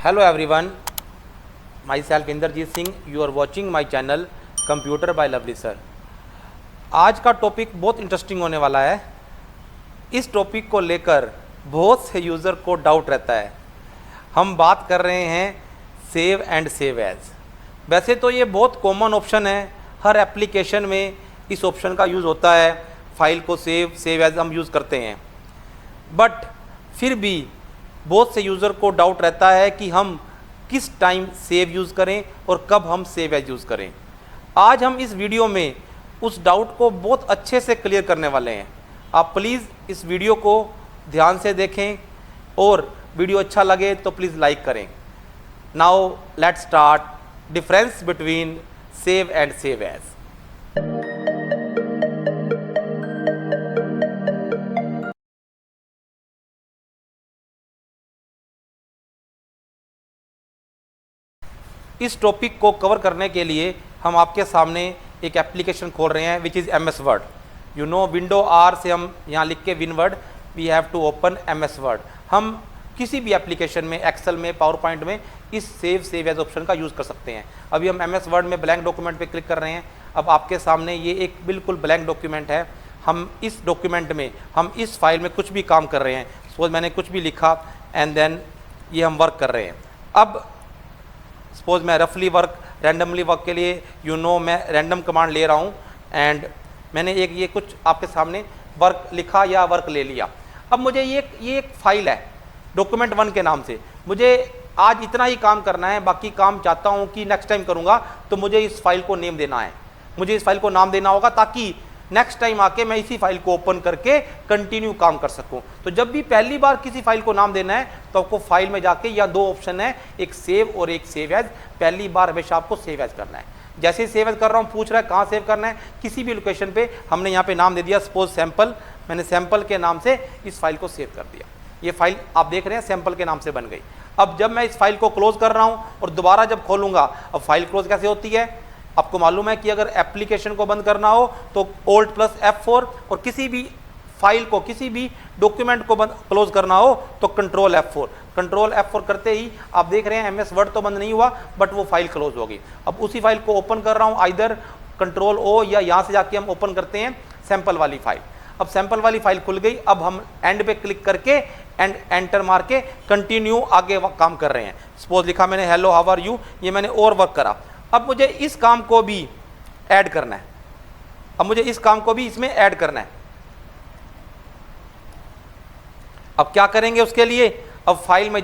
Hello everyone, myself Indrajit Singh. You are watching my channel Computer by Lovely Sir. आज का topic बहुत interesting होने वाला है. इस टॉपिक को लेकर बहुत से यूज़र को डाउट रहता है. हम बात कर रहे हैं सेव एंड सेव एज. वैसे तो ये बहुत कॉमन ऑप्शन है, हर एप्लीकेशन में इस ऑप्शन का यूज़ होता है. फाइल को सेव एज हम यूज़ करते हैं. बट फिर भी बहुत से यूज़र को डाउट रहता है कि हम किस टाइम सेव यूज़ करें और कब हम सेव एज यूज़ करें. आज हम इस वीडियो में उस डाउट को बहुत अच्छे से क्लियर करने वाले हैं. आप प्लीज़ इस वीडियो को ध्यान से देखें और वीडियो अच्छा लगे तो प्लीज़ लाइक करें. Now let's start difference between save and save as. इस टॉपिक को कवर करने के लिए हम आपके सामने एक एप्लीकेशन खोल रहे हैं which is MS word. You know window R से हम यहाँ लिख के win word we have to open MS word. हम किसी भी एप्लीकेशन में एक्सेल में पावर पॉइंट में इस सेव एज ऑप्शन का यूज़ कर सकते हैं. अभी हम MS वर्ड में ब्लैंक डॉक्यूमेंट पे क्लिक कर रहे हैं. अब आपके सामने ये एक बिल्कुल ब्लैंक डॉक्यूमेंट है. हम इस डॉक्यूमेंट में हम इस फाइल में कुछ भी काम कर रहे हैं. सपोज मैंने कुछ भी लिखा एंड देन ये हम वर्क कर रहे हैं. अब सपोज मैं रफली वर्क रैंडमली वर्क के लिए मैं रैंडम कमांड ले रहा हूँ एंड मैंने ये कुछ आपके सामने वर्क लिखा या वर्क ले लिया. अब मुझे ये एक फाइल है डॉक्यूमेंट 1 के नाम से. मुझे आज इतना ही काम करना है, बाकी काम चाहता हूँ कि नेक्स्ट टाइम करूँगा. तो मुझे इस फाइल को नेम देना है, मुझे इस फाइल को नाम देना होगा ताकि नेक्स्ट टाइम आके मैं इसी फाइल को ओपन करके कंटिन्यू काम कर सकूं. तो जब भी पहली बार किसी फाइल को नाम देना है तो आपको फाइल में जाके या दो ऑप्शन है, एक सेव और एक सेव एज. पहली बार हमेशा आपको सेव एज करना है. जैसे ही सेव एज कर रहा हूँ पूछ रहा है कहाँ सेव करना है. किसी भी लोकेशन पे हमने यहाँ पे नाम दे दिया सपोज सैम्पल. मैंने सैम्पल के नाम से इस फाइल को सेव कर दिया. ये फाइल आप देख रहे हैं सैम्पल के नाम से बन गई. अब जब मैं इस फाइल को क्लोज कर रहा हूँ और दोबारा जब खोलूँगा, अब फाइल क्लोज कैसे होती है आपको मालूम है कि अगर एप्लीकेशन को बंद करना हो तो Alt+F4 और किसी भी फाइल को किसी भी डॉक्यूमेंट को बंद क्लोज करना हो तो Ctrl+F4. Ctrl+F4 करते ही आप देख रहे हैं MS वर्ड तो बंद नहीं हुआ बट वो फाइल क्लोज हो गई. अब उसी फाइल को ओपन कर रहा हूँ आइदर Ctrl+O या यहाँ से जाके हम ओपन करते हैं सैंपल वाली फाइल. अब सैंपल वाली फाइल खुल गई. अब हम एंड पे क्लिक करके एंड एंटर मार के कंटिन्यू आगे काम कर रहे हैं. सपोज लिखा मैंने हेलो हाउ आर यू, ये मैंने और वर्क करा. अब मुझे इस काम को भी ऐड करना है. अब मुझे इस काम को भी इसमें ऐड करना है. अब क्या करेंगे उसके लिए, अब फाइल में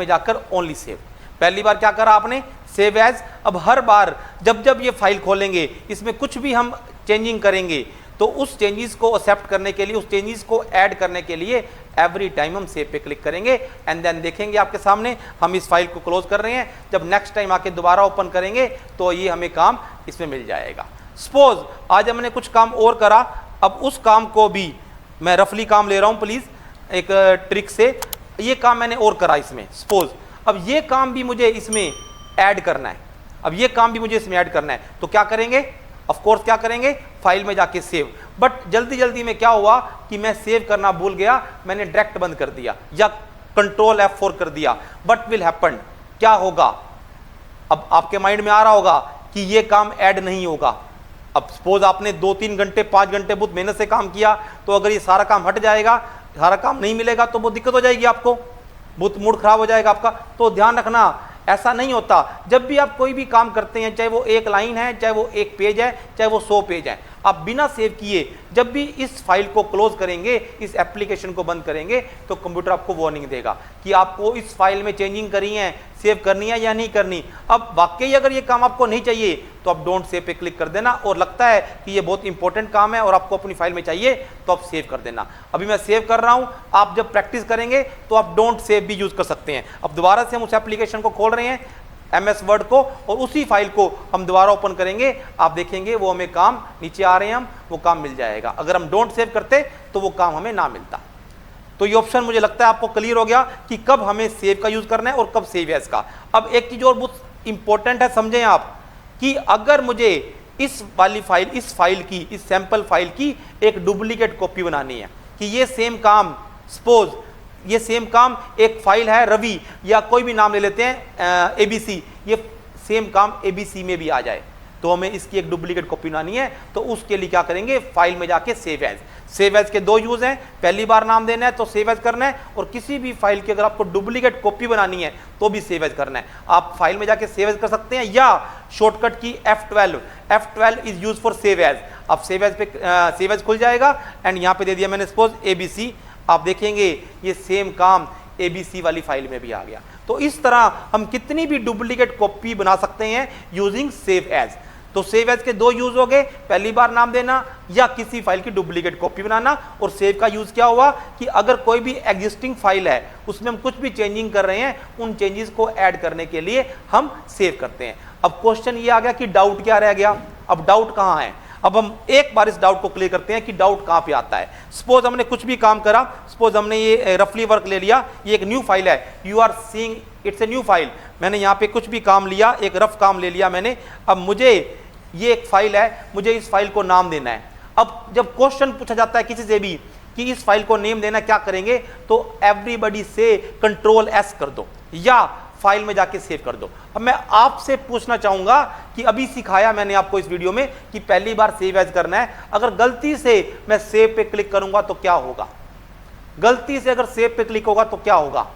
जाकर ओनली सेव. पहली बार क्या करा आपने सेव एज. अब हर बार जब ये फाइल खोलेंगे इसमें कुछ भी हम चेंजिंग करेंगे तो उस चेंजेस को एक्सेप्ट करने के लिए, उस चेंजेस को ऐड करने के लिए एवरी टाइम हम सेव पे क्लिक करेंगे एंड देन देखेंगे आपके सामने हम इस फाइल को क्लोज कर रहे हैं. जब नेक्स्ट टाइम आके दोबारा ओपन करेंगे तो ये हमें काम इसमें मिल जाएगा. सपोज आज हमने कुछ काम और करा. अब उस काम को भी मैं रफली काम ले रहा हूँ प्लीज़ एक ट्रिक से. ये काम मैंने और करा इसमें सपोज. अब ये काम भी मुझे इसमें ऐड करना है. अब ये काम भी मुझे इसमें ऐड करना है तो क्या करेंगे, ऑफ कोर्स क्या करेंगे फाइल में जाके सेव. बट जल्दी में क्या हुआ कि मैं सेव करना भूल गया, मैंने डायरेक्ट बंद कर दिया या Ctrl+F4 कर दिया. बट विल हैपन, क्या होगा, अब आपके माइंड में आ रहा होगा कि ये काम ऐड नहीं होगा. अब सपोज आपने 2-3 घंटे 5 घंटे बहुत मेहनत से काम किया तो अगर ये सारा काम हट जाएगा, सारा काम नहीं मिलेगा तो बहुत दिक्कत हो जाएगी आपको, बहुत मूड खराब हो जाएगा आपका. तो ध्यान रखना ऐसा नहीं होता. जब भी आप कोई भी काम करते हैं, चाहे वो एक लाइन है, चाहे वो एक पेज है, चाहे वो 100 पेज है, आप बिना सेव किए जब भी इस फाइल को क्लोज करेंगे, इस एप्लीकेशन को बंद करेंगे तो कंप्यूटर आपको वार्निंग देगा कि आपको इस फाइल में चेंजिंग करी है, सेव करनी है या नहीं करनी. अब वाकई अगर ये काम आपको नहीं चाहिए तो आप डोंट सेव पे क्लिक कर देना. और लगता है कि ये बहुत इंपॉर्टेंट काम है और आपको अपनी फाइल में चाहिए तो आप सेव कर देना. अभी मैं सेव कर रहा हूँ. आप जब प्रैक्टिस करेंगे तो आप डोंट सेव भी यूज कर सकते हैं. अब दोबारा से हम उस एप्लीकेशन को खोल रहे हैं MS वर्ड को और उसी फाइल को हम दोबारा ओपन करेंगे. आप देखेंगे वो हमें काम नीचे आ रहे हैं, हम वो काम मिल जाएगा. अगर हम डोंट सेव करते तो वो काम हमें ना मिलता. तो ये ऑप्शन मुझे लगता है आपको क्लियर हो गया कि कब हमें सेव का यूज करना है और कब सेव एज का. अब एक चीज और बहुत इंपॉर्टेंट है, समझें आप कि अगर मुझे इस वाली फाइल, इस फाइल की, इस सैंपल फाइल की एक डुप्लीकेट कॉपी बनानी है कि ये सेम काम सपोज ये सेम काम एक फाइल है रवि या कोई भी नाम ले लेते हैं ABC, ये सेम काम ABC में भी आ जाए तो हमें इसकी एक डुप्लीकेट कॉपी बनानी है। तो उसके लिए क्या करेंगे, फाइल में जाके सेव एज। सेव एज के दो यूज हैं, पहली बार नाम देना है तो सेव एज करना है, और किसी भी फाइल की अगर आपको डुप्लीकेट कॉपी बनानी है तो भी सेव एज करना है। आप फाइल में जाके सेव एज कर सकते हैं या शॉर्टकट की F12 is use for save as. अब सेव एज पे सेव एज खुल जाएगा एंड यहाँ पे दे दिया मैंने सपोज ABC। आप देखेंगे ये सेम काम ABC वाली फाइल में भी आ गया। तो इस तरह हम कितनी भी डुप्लीकेट कॉपी बना सकते हैं यूजिंग सेव एज। तो सेव एज के दो यूज हो गए, पहली बार नाम देना या किसी फाइल की डुप्लीकेट कॉपी बनाना। और सेव का यूज क्या हुआ कि अगर कोई भी एग्जिस्टिंग फाइल है उसमें हम कुछ भी चेंजिंग कर रहे हैं, उन चेंजेस को ऐड करने के लिए हम सेव करते हैं। अब क्वेश्चन ये आ गया कि डाउट क्या रह गया, अब डाउट कहाँ है। अब हम एक बार इस डाउट को क्लियर करते हैं कि डाउट कहाँ पे आता है। सपोज हमने कुछ भी काम करा, सपोज हमने ये रफली वर्क ले लिया, ये एक न्यू फाइल है, you are seeing it's a new file. मैंने यहाँ पे कुछ भी काम लिया, एक रफ काम ले लिया मैंने। अब मुझे ये एक फाइल है, मुझे इस फाइल को नाम देना है। अब जब क्वेश्चन पूछा जाता है किसी से भी कि इस फाइल को नेम देना क्या करेंगे, तो एवरीबॉडी से Ctrl+S कर दो या फाइल में जाके सेव कर दो। अब मैं आपसे पूछना चाहूंगा कि अभी सिखाया मैंने आपको इस वीडियो में कि पहली बार सेव एज करना है, अगर गलती से मैं सेव पे क्लिक करूंगा तो क्या होगा, गलती से अगर सेव पे क्लिक होगा तो क्या होगा,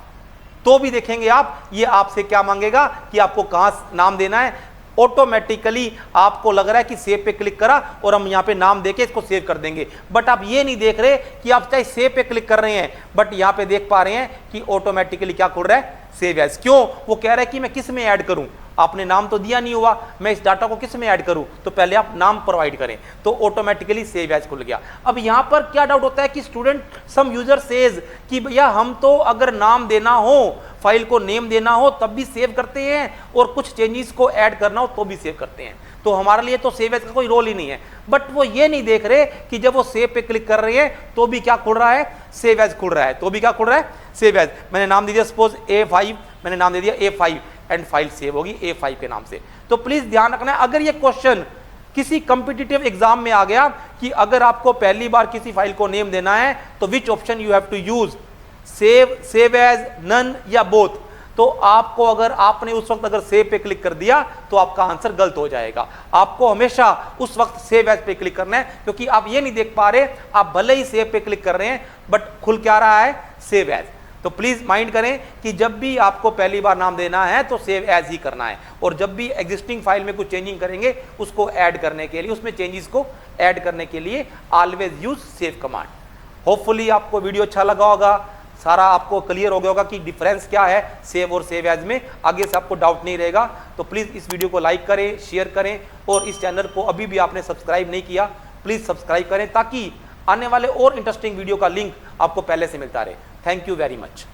तो भी देखेंगे आप ये आपसे क्या मांगेगा कि आपको कहां नाम देना है। ऑटोमेटिकली आपको लग रहा है कि सेव पे क्लिक करा और हम यहां पे नाम देके इसको सेव कर देंगे, बट आप ये नहीं देख रहे कि आप चाहे सेव पे क्लिक कर रहे हैं बट यहां पे देख पा रहे हैं कि ऑटोमेटिकली क्या खुल रहा है, सेव एज। क्यों, वो कह रहा है कि मैं किस में ऐड करूं, आपने नाम तो दिया नहीं हुआ, मैं इस डाटा को किस में ऐड करूं, तो पहले आप नाम प्रोवाइड करें, तो ऑटोमेटिकली सेव एज खुल गया। अब यहां पर क्या डाउट होता है कि स्टूडेंट सम यूजर सेज कि भैया हम तो अगर नाम देना हो, फाइल को नेम देना हो तब भी सेव करते हैं और कुछ चेंजेस को ऐड करना हो तो भी सेव करते हैं, तो हमारे लिए तो सेव एज का कोई रोल ही नहीं है। बट वो ये नहीं देख रहे कि जब वो सेव पे क्लिक कर रहे हैं तो भी क्या खुल रहा है, सेव एज खुल रहा है, तो भी क्या खुल रहा है, सेव एज। मैंने नाम दे दिया सपोज A5, मैंने नाम दे दिया A5 एंड फाइल सेव होगी A5 के नाम से। तो प्लीज ध्यान रखना है, अगर ये क्वेश्चन किसी कॉम्पिटिटिव एग्जाम में आ गया कि अगर आपको पहली बार किसी फाइल को नेम देना है तो which option you have to use, save as, none या बोथ, तो आपको अगर आपने उस वक्त अगर सेव पे क्लिक कर दिया तो आपका आंसर गलत हो जाएगा। आपको हमेशा उस वक्त सेव एज पे क्लिक करना है, क्योंकि आप ये नहीं देख पा रहे, आप भले ही सेव पे क्लिक कर रहे हैं बट खुल क्या रहा है, सेव एज। तो प्लीज माइंड करें कि जब भी आपको पहली बार नाम देना है तो सेव एज ही करना है, और जब भी एग्जिस्टिंग फाइल में कुछ चेंजिंग करेंगे उसको ऐड करने के लिए, उसमें चेंजेस को ऐड करने के लिए always use save command. Hopefully आपको वीडियो अच्छा लगा होगा, सारा आपको क्लियर हो गया होगा कि डिफरेंस क्या है सेव और सेव एज में, आगे से आपको डाउट नहीं रहेगा। तो प्लीज़ इस वीडियो को लाइक करें, शेयर करें, और इस चैनल को अभी भी आपने सब्सक्राइब नहीं किया प्लीज़ सब्सक्राइब करें ताकि आने वाले और इंटरेस्टिंग वीडियो का लिंक आपको पहले से मिलता रहे। Thank you very much.